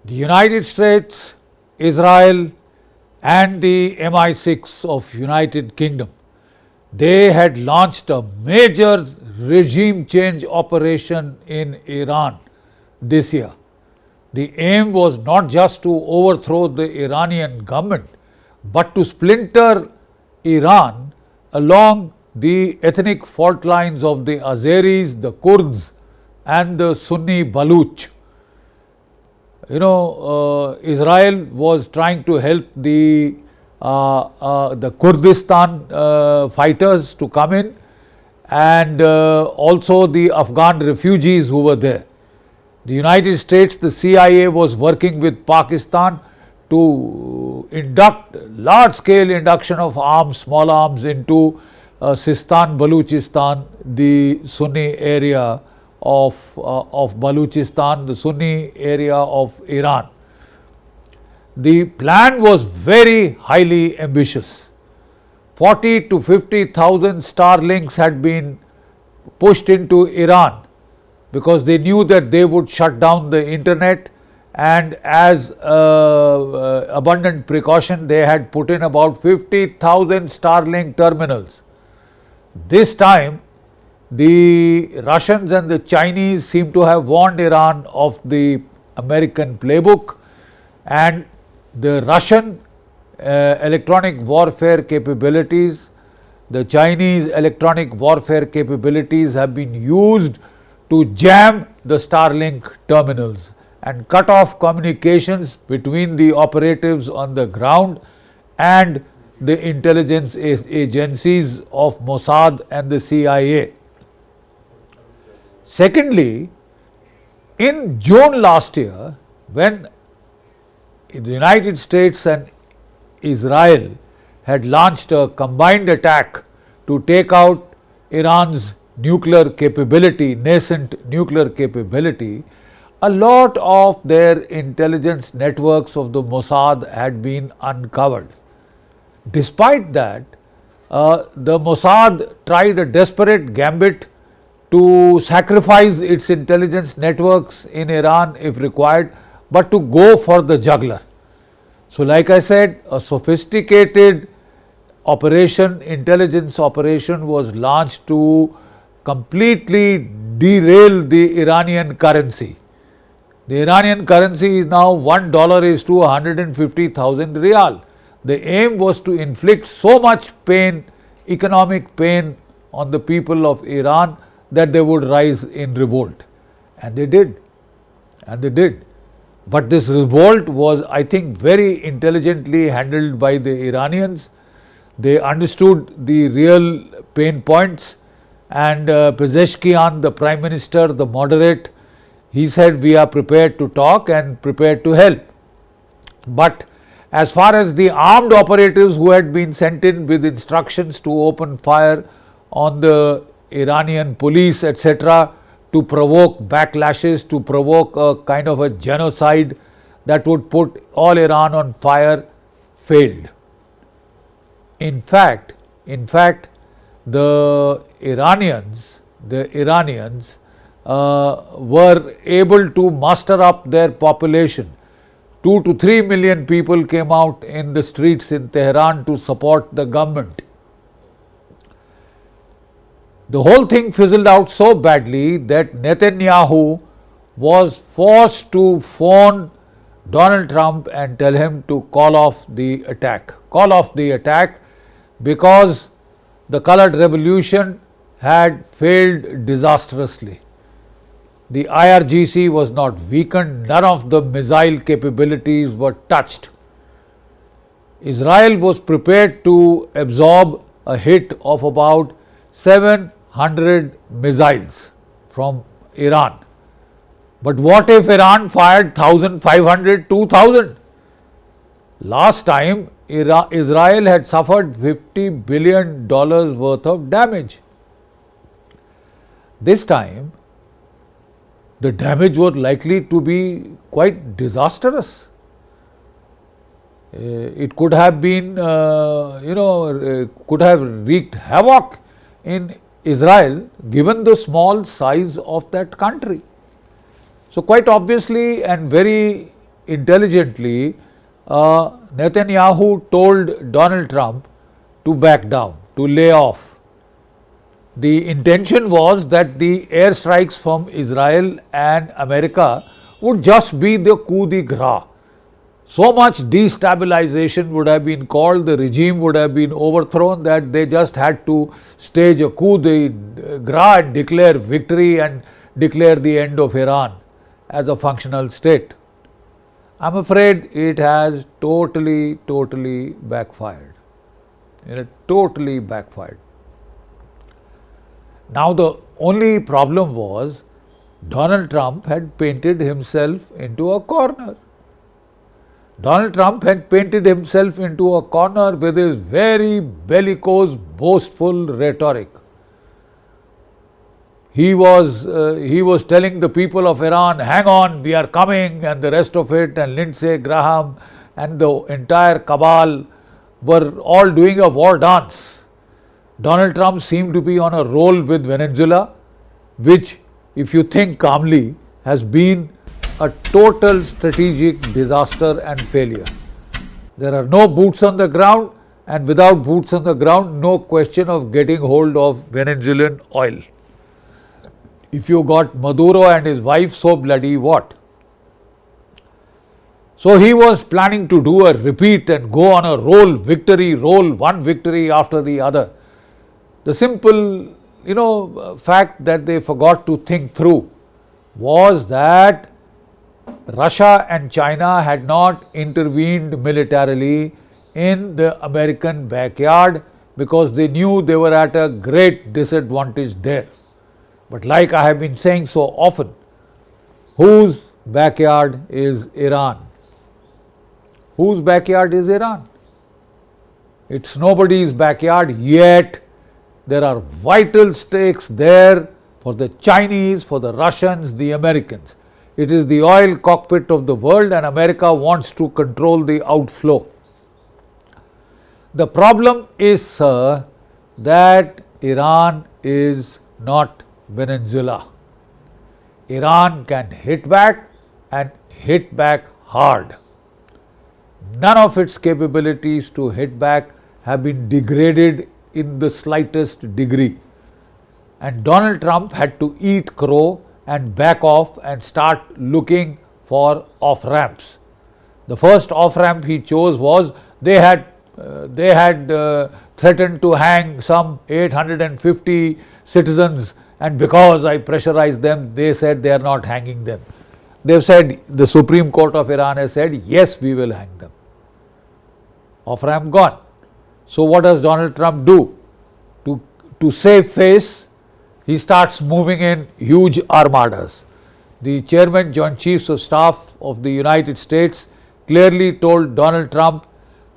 The United States, Israel and the MI6 of United Kingdom, they had launched a major regime change operation in Iran this year. The aim was not just to overthrow the Iranian government, but to splinter Iran along the ethnic fault lines of the Azeris, the Kurds and the Sunni Baluch. Israel was trying to help the Kurdistan fighters to come in, and also the Afghan refugees who were there. The United States, the CIA was working with Pakistan to induct large-scale induction of arms, small arms into Sistan, Baluchistan, the Sunni area of Baluchistan, the Sunni area of Iran. The plan was very highly ambitious. 40 to 50,000 Starlinks had been pushed into Iran because they knew that they would shut down the internet, and as abundant precaution they had put in about 50,000 Starlink terminals. This time the Russians and the Chinese seem to have warned Iran of the American playbook, and the Russian electronic warfare capabilities, the Chinese electronic warfare capabilities have been used to jam the Starlink terminals and cut off communications between the operatives on the ground and the intelligence agencies of Mossad and the CIA. Secondly, in June last year, when the United States and Israel had launched a combined attack to take out Iran's nuclear capability, nascent nuclear capability, a lot of their intelligence networks of the Mossad had been uncovered. Despite that, the Mossad tried a desperate gambit to sacrifice its intelligence networks in Iran if required, but to go for the jugular. So like I said, a sophisticated operation, intelligence operation was launched to completely derail the Iranian currency. The Iranian currency is now $1 is to 150,000 riyal. The aim was to inflict so much pain, economic pain on the people of Iran that they would rise in revolt. And they did. But this revolt was, I think, very intelligently handled by the Iranians. They understood the real pain points, and Pezeshkian, the Prime Minister, the moderate, he said, we are prepared to talk and prepared to help. But as far as the armed operatives who had been sent in with instructions to open fire on the Iranian police, etc., to provoke backlashes, to provoke a kind of a genocide that would put all Iran on fire, failed. In fact, the Iranians were able to muster up their population. 2 to 3 million people came out in the streets in Tehran to support the government. The whole thing fizzled out so badly that Netanyahu was forced to phone Donald Trump and tell him to call off the attack. Because the colored revolution had failed disastrously. The IRGC was not weakened, none of the missile capabilities were touched. Israel was prepared to absorb a hit of about 700 missiles from Iran. But what if Iran fired 1,500, 2,000? Last time, Israel had suffered $50 billion worth of damage. This time, the damage was likely to be quite disastrous. It could have been, could have wreaked havoc in Israel given the small size of that country. So quite obviously and very intelligently, Netanyahu told Donald Trump to back down, to lay off. The intention was that the airstrikes from Israel and America would just be the coup de grace. So much destabilization would have been called, the regime would have been overthrown, that they just had to stage a coup de grace and declare victory and declare the end of Iran as a functional state. I'm afraid it has totally backfired. It totally backfired. Now the only problem was Donald Trump had painted himself into a corner. Donald Trump had painted himself into a corner with his very bellicose, boastful rhetoric. He was telling the people of Iran, hang on, we are coming, and the rest of it, and Lindsey Graham and the entire cabal were all doing a war dance. Donald Trump seemed to be on a roll with Venezuela, which, if you think calmly, has been a total strategic disaster and failure. There are no boots on the ground, and without boots on the ground, no question of getting hold of Venezuelan oil. If you got Maduro and his wife, so bloody what? So he was planning to do a repeat and go on a roll, one victory after the other. The simple, fact that they forgot to think through was that Russia and China had not intervened militarily in the American backyard because they knew they were at a great disadvantage there. But like I have been saying so often, whose backyard is Iran? Whose backyard is Iran? It's nobody's backyard, yet there are vital stakes there for the Chinese, for the Russians, the Americans. It is the oil cockpit of the world, and America wants to control the outflow. The problem is, sir, that Iran is not Venezuela. Iran can hit back and hit back hard. None of its capabilities to hit back have been degraded in the slightest degree. And Donald Trump had to eat crow and back off and start looking for off-ramps. The first off-ramp he chose was they had threatened to hang some 850 citizens, and because I pressurized them, they said they are not hanging them. They've said, the Supreme Court of Iran has said, yes, we will hang them. Off-ramp gone. So what does Donald Trump do? To save face, he starts moving in huge armadas. The Chairman, Joint Chiefs of Staff of the United States clearly told Donald Trump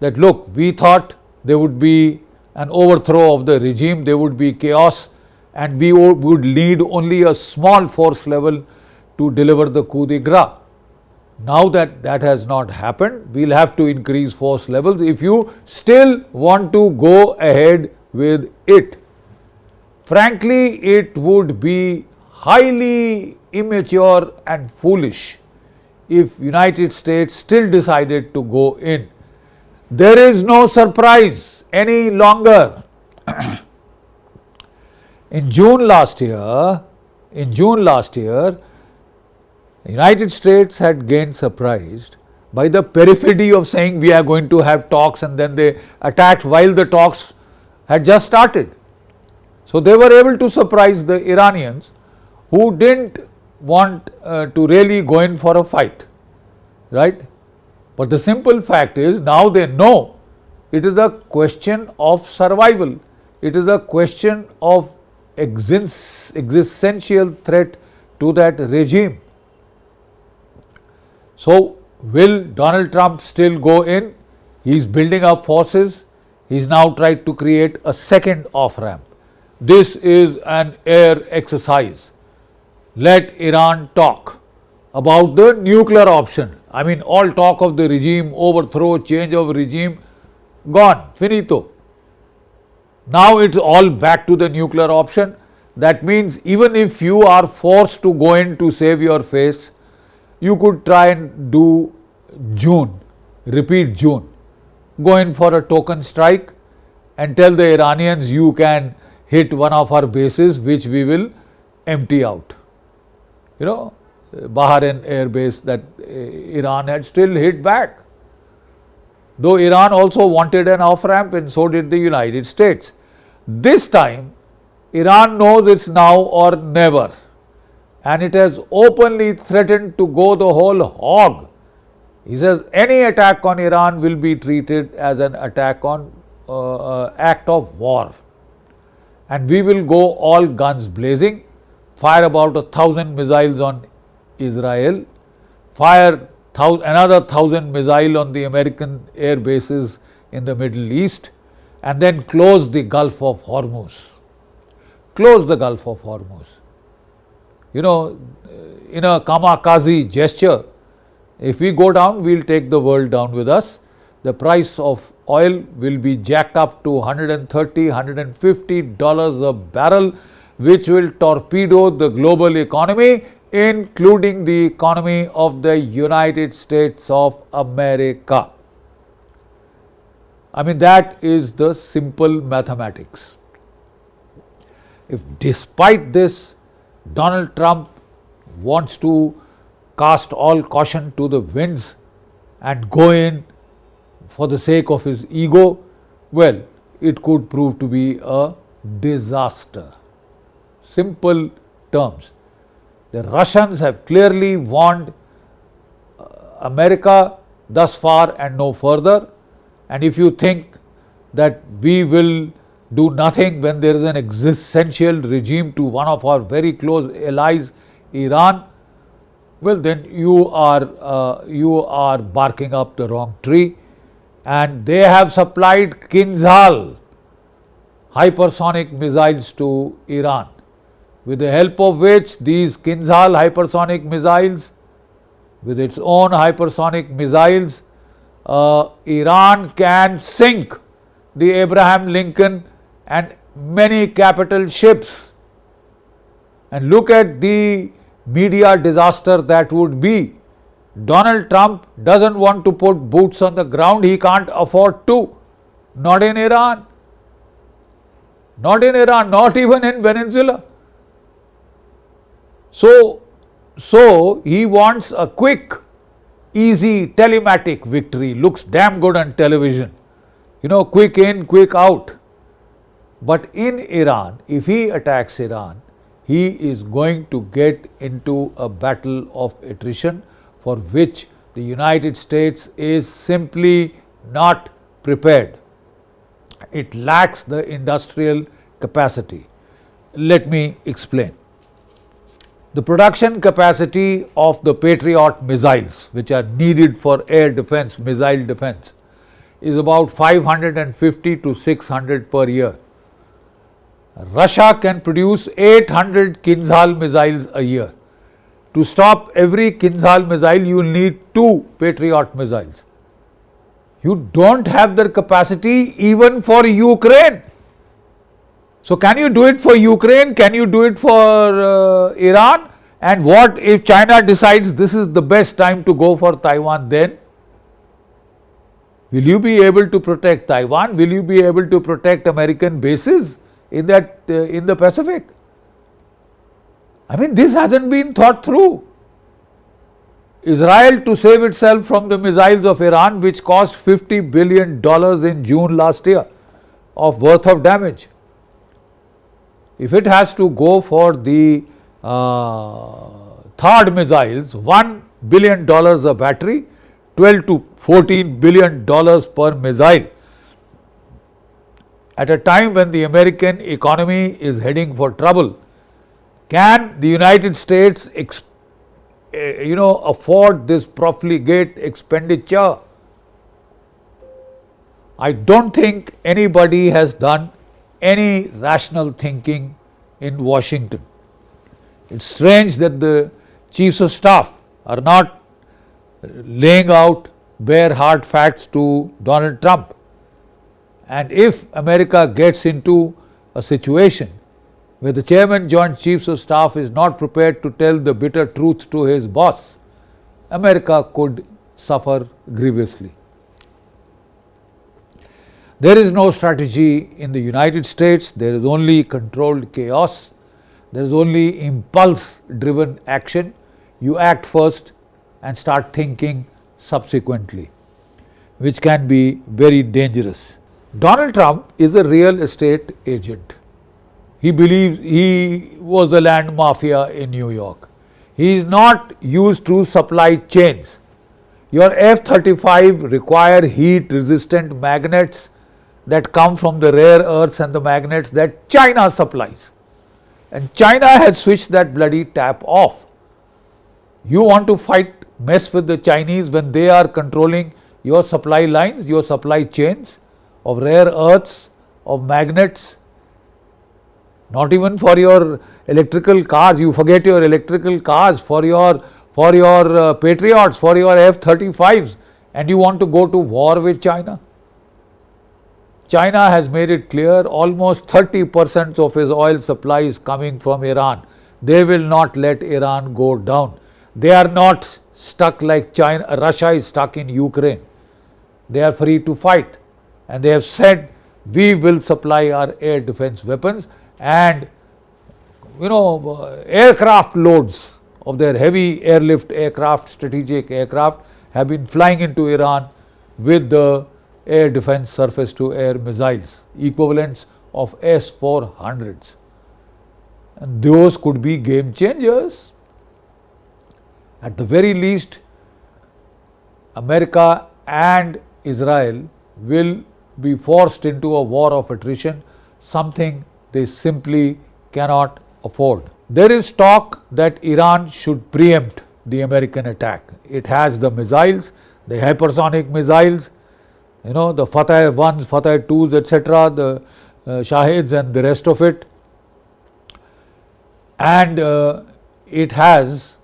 that, look, we thought there would be an overthrow of the regime, there would be chaos, and we would need only a small force level to deliver the coup de grace. Now that that has not happened, we'll have to increase force levels if you still want to go ahead with it. Frankly, it would be highly immature and foolish if United States still decided to go in. There is no surprise any longer. In June last year, United States had gained surprised by the perfidy of saying we are going to have talks, and then they attacked while the talks had just started. So they were able to surprise the Iranians, who didn't want to really go in for a fight, right? But the simple fact is, now they know it is a question of survival. It is a question of existential threat to that regime. So will Donald Trump still go in? He is building up forces. He is now tried to create a second off-ramp. This is an air exercise. Let Iran talk about the nuclear option. I mean, all talk of the regime, overthrow, change of regime, gone, finito. Now it's all back to the nuclear option. That means even if you are forced to go in to save your face, you could try and do June, repeat June, go in for a token strike and tell the Iranians you can hit one of our bases which we will empty out. You know, Bahrain air base that Iran had still hit back. Though Iran also wanted an off-ramp and so did the United States. This time, Iran knows it's now or never, and it has openly threatened to go the whole hog. He says any attack on Iran will be treated as an attack on act of war, and we will go all guns blazing, fire about 1,000 missiles on Israel, fire another 1,000 missiles on the American air bases in the Middle East, and then close the Gulf of Hormuz. Close the Gulf of Hormuz. You know, in a kamikaze gesture, if we go down, we will take the world down with us. The price of oil will be jacked up to $130, $150 a barrel, which will torpedo the global economy, including the economy of the United States of America. I mean, that is the simple mathematics. If despite this, Donald Trump wants to cast all caution to the winds and go in for the sake of his ego, well, it could prove to be a disaster. Simple terms. The Russians have clearly warned America thus far and no further. And if you think that we will do nothing when there is an existential regime to one of our very close allies, Iran, well then you are barking up the wrong tree. And they have supplied Kinzhal hypersonic missiles to Iran, with the help of which these Kinzhal hypersonic missiles, with its own hypersonic missiles, Iran can sink the Abraham Lincoln and many capital ships. And look at the media disaster that would be. Donald Trump doesn't want to put boots on the ground. He can't afford to. Not in Iran. Not in Iran, not even in Venezuela. So he wants a quick, easy, telematic victory. Looks damn good on television. You know, quick in, quick out. But in Iran, if he attacks Iran, he is going to get into a battle of attrition for which the United States is simply not prepared. It lacks the industrial capacity. Let me explain. The production capacity of the Patriot missiles, which are needed for air defense, missile defense, is about 550 to 600 per year. Russia can produce 800 Kinzhal missiles a year. To stop every Kinzhal missile, you will need 2 Patriot missiles. You don't have the capacity even for Ukraine. So can you do it for Ukraine? Can you do it for Iran? And what if China decides this is the best time to go for Taiwan then? Will you be able to protect Taiwan? Will you be able to protect American bases in the Pacific? I mean, this hasn't been thought through. Israel, to save itself from the missiles of Iran, which cost $50 billion in June last year of worth of damage, if it has to go for the third missiles, $1 billion a battery, $12 to $14 billion per missile, at a time when the American economy is heading for trouble, can the United States afford this profligate expenditure? I don't think anybody has done any rational thinking in Washington. It's strange that the chiefs of staff are not laying out bare hard facts to Donald Trump. And if America gets into a situation where the chairman joint chiefs of staff is not prepared to tell the bitter truth to his boss, America could suffer grievously. There is no strategy in the United States, there is only controlled chaos, there is only impulse driven action. You act first and start thinking subsequently, which can be very dangerous. Donald Trump is a real estate agent. He believes he was the land mafia in New York. He is not used to supply chains. Your F-35 require heat resistant magnets that come from the rare earths and the magnets that China supplies. And China has switched that bloody tap off. You want to mess with the Chinese when they are controlling your supply lines, your supply chains of rare earths, of magnets. Not even for your electrical cars, you forget your electrical cars, for your Patriots, for your F-35s, and you want to go to war with China. China has made it clear almost 30% of his oil supply is coming from Iran. They will not let Iran go down. They are not stuck like Russia is stuck in Ukraine. They are free to fight. And they have said, we will supply our air defense weapons and aircraft loads of their heavy airlift aircraft, strategic aircraft have been flying into Iran with the air defense surface to air missiles, equivalents of S-400s. And those could be game changers. At the very least, America and Israel will be forced into a war of attrition, something they simply cannot afford. There is talk that Iran should preempt the American attack. It has the missiles, the hypersonic missiles, the Fateh 1s, Fateh 2s, etc., the Shahids and the rest of it. And it has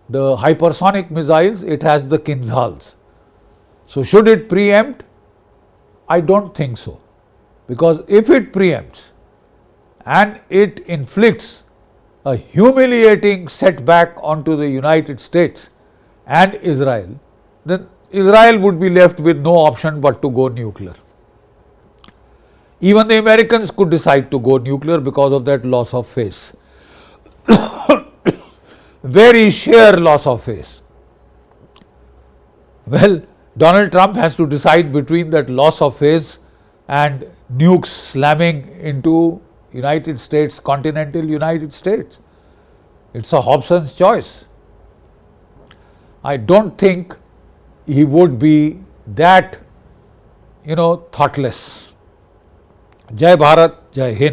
the hypersonic missiles, it has the Kinzhals. So should it preempt? I don't think so. Because if it preempts and it inflicts a humiliating setback onto the United States and Israel, then Israel would be left with no option but to go nuclear. Even the Americans could decide to go nuclear because of that loss of face. Very sheer loss of face. Well, Donald Trump has to decide between that loss of face and nukes slamming into United States, continental United States. It's a Hobson's choice. I don't think he would be that, thoughtless. Jai Bharat, Jai Hind.